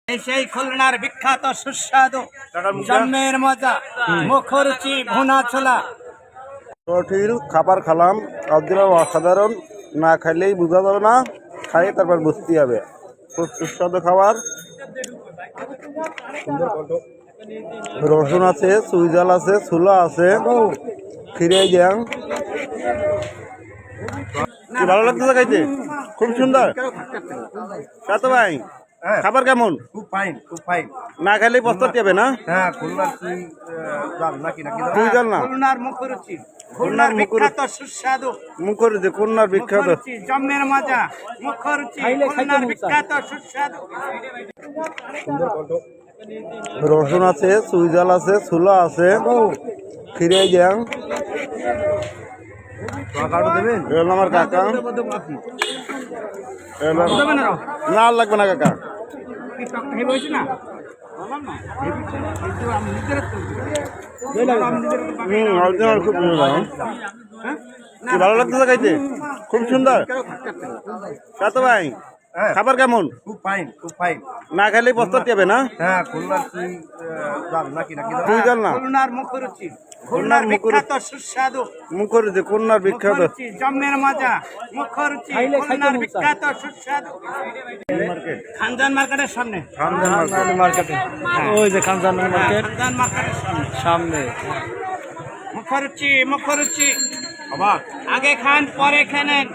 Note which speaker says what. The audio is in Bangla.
Speaker 1: সেই খুলনার বিখ্যাত সুস্বাদু জন্মের মজা মুখরুচি ভুনা ছোলা
Speaker 2: কঠিন খাবার খেলাম একদম অসাধারণ, না খাইলেই বোঝা যাবে না, খাই তারপর বুঝতে হবে। খুব সুস্বাদু খাবার, রসুন আছে, সুইজাল আছে, ছোলা আছে, খিরে জ্যাং। কি ভালো লাগতেছে খাইতে? খুব সুন্দর। কত ভাই খাবার কেমন?
Speaker 3: খুব ফাইন, খুব ফাইন।
Speaker 2: না খাইলেই পস্তাতে হবে না?
Speaker 3: হ্যাঁ, খুলনার জাল নাকি নাকি
Speaker 2: সুইজাল না,
Speaker 1: খুলনার মুখরুচি খুলনার বিখ্যাত সুস্বাদু
Speaker 2: মুখরুচি খুলনার বিখ্যাত
Speaker 1: মুখরুচি জন্মের মজা মুখরুচি খুলনার বিখ্যাত সুস্বাদু
Speaker 2: রসুন আছে, সুইজাল আছে, ছোলা আছে, খিরে জ্যাং।
Speaker 3: দেবেন
Speaker 2: আমার কাকা না লাগবে না কাকা। খুব কি ভালো লাগতেছে খাইতে? খুব সুন্দর। কত ভাই খাবার কেমন?
Speaker 3: খুব ফাইন, খুব ফাইন।
Speaker 2: না খাইলেই পস্তাতে হবে না?
Speaker 3: হ্যাঁ, খুলনার জাল নাকি নাকি
Speaker 2: সুইজাল না,
Speaker 1: খুলনার মুখরুচি খুলনার বিখ্যাত সুস্বাদু
Speaker 2: মুখরুচি খুলনার বিখ্যাত
Speaker 1: মুখরুচি জন্মের মজা মুখরুচি খুলনার বিখ্যাত সুস্বাদু খানজান মার্কেটের সামনে
Speaker 2: মার্কেটে
Speaker 4: ওই যে খানজান মার্কেট
Speaker 1: খানজান মার্কেটের সামনে
Speaker 4: সামনে।
Speaker 1: মুখরুচি মুখরুচি আগে খান পরে খেলেন।